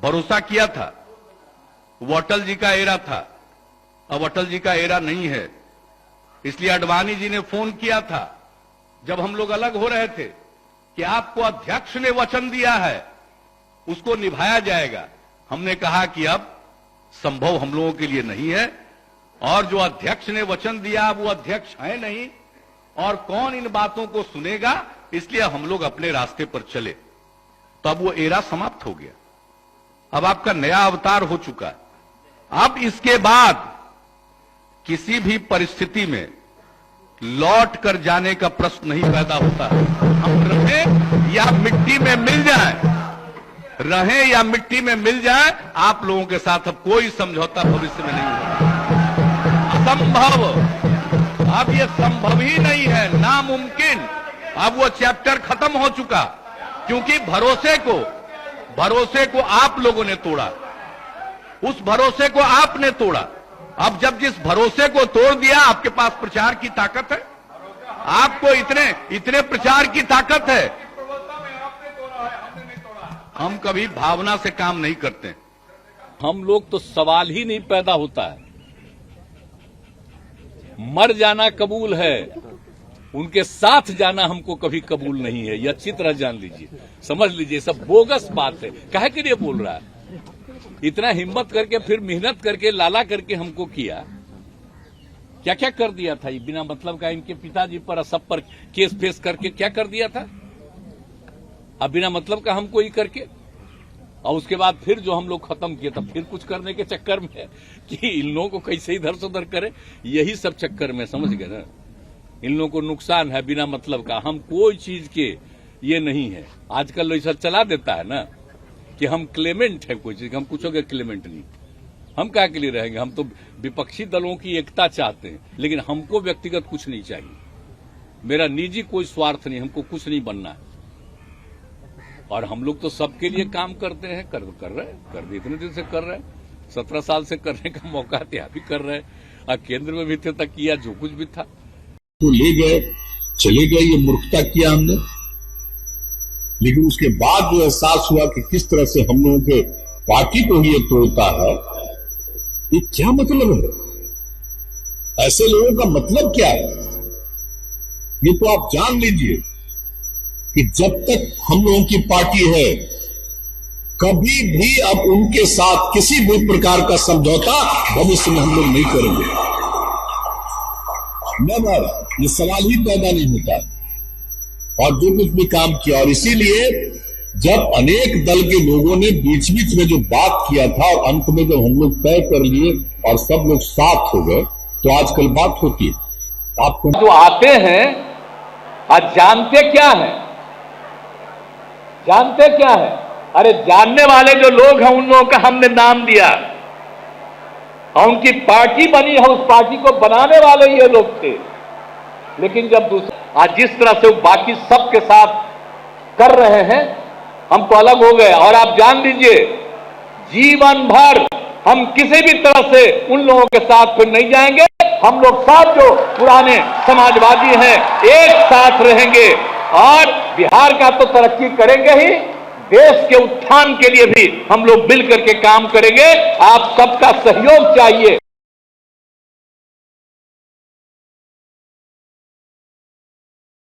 भरोसा किया था। वो अटल जी का एरा था, अब अटल जी का एरा नहीं है। इसलिए आडवाणी जी ने फोन किया था जब हम लोग अलग हो रहे थे कि आपको अध्यक्ष ने वचन दिया है, उसको निभाया जाएगा। हमने कहा कि अब संभव हम लोगों के लिए नहीं है, और जो अध्यक्ष ने वचन दिया वो अध्यक्ष है नहीं, और कौन इन बातों को सुनेगा, इसलिए हम लोग अपने रास्ते पर चले। तो अब वो एरा समाप्त हो गया, अब आपका नया अवतार हो चुका है। अब इसके बाद किसी भी परिस्थिति में लौट कर जाने का प्रश्न नहीं पैदा होता। हम रहें या मिट्टी में मिल जाएं, रहें या मिट्टी में मिल जाएं, आप लोगों के साथ अब कोई समझौता भविष्य में नहीं होगा। असंभव, अब ये संभव ही नहीं है, नामुमकिन। अब वो चैप्टर खत्म हो चुका, क्योंकि भरोसे को आप लोगों ने तोड़ा, उस भरोसे को आपने तोड़ा। अब जब जिस भरोसे को तोड़ दिया, आपके पास प्रचार की ताकत है, आपको इतने प्रचार की ताकत है। हम कभी भावना से काम नहीं करते। हम लोग तो सवाल ही नहीं पैदा होता है। मर जाना कबूल है, उनके साथ जाना हमको कभी कबूल नहीं है। यह अच्छी तरह जान लीजिए, समझ लीजिए, सब बोगस बात है। काहे के लिए बोल रहा है? इतना हिम्मत करके, फिर मेहनत करके, लाला करके हमको किया। क्या क्या कर दिया था ये बिना मतलब का, इनके पिताजी पर, सब पर केस फेस करके क्या कर दिया था। अब बिना मतलब का हमको ही करके, और उसके बाद फिर जो हम लोग खत्म किए, तब फिर कुछ करने के चक्कर में कि इन लोगों को कैसे इधर से उधर करे, यही सब चक्कर में, समझ गए ना। इन लोगों को नुकसान है बिना मतलब का। हम कोई चीज के ये नहीं है। आजकल ऐसा चला देता है ना कि हम क्लेमेंट है कोई चीज, हम कुछ हो गए क्लेमेंट नहीं। हम क्या के लिए रहेंगे? हम तो विपक्षी दलों की एकता चाहते हैं, लेकिन हमको व्यक्तिगत कुछ नहीं चाहिए। मेरा निजी कोई स्वार्थ नहीं, हमको कुछ नहीं बनना है। और हम लोग तो सबके लिए काम करते हैं, कर रहे हैं, कर भी इतने दिन से कर रहे हैं। 17 साल से करने का मौका था, भी कर रहे हैं। और केंद्र में भी थे तक किया जो कुछ भी था। तो ले गए, चले गए, ये मूर्खता किया हमने। लेकिन उसके बाद जो एहसास हुआ कि किस तरह से हम लोगों के पार्टी को ही ये तोड़ता है, ये क्या मतलब है? ऐसे लोगों का मतलब क्या है? ये तो आप जान लीजिए कि जब तक हम लोगों की पार्टी है, कभी भी अब उनके साथ किसी भी प्रकार का समझौता भविष्य में हम लोग नहीं करेंगे। नेवर, ये सवाल ही पैदा नहीं होता। और जो कुछ भी काम किया, और इसीलिए जब अनेक दल के लोगों ने बीच बीच में जो बात किया था, और अंत में जब हम लोग तय कर लिए और सब लोग साथ हो गए, तो आजकल बात होती है। आपको जो आते हैं, आज जानते क्या है? जानते क्या है? अरे जानने वाले जो लोग हैं, उन लोगों का हमने नाम दिया, और उनकी पार्टी बनी है। उस पार्टी को बनाने वाले ये लोग थे। लेकिन जब आज जिस तरह से वो बाकी सबके साथ कर रहे हैं, हम तो अलग हो गए। और आप जान लीजिए, जीवन भर हम किसी भी तरह से उन लोगों के साथ फिर नहीं जाएंगे। हम लोग साथ जो पुराने समाजवादी हैं, एक साथ रहेंगे, और बिहार का तो तरक्की करेंगे ही, देश के उत्थान के लिए भी हम लोग मिल करके काम करेंगे। आप सबका सहयोग चाहिए।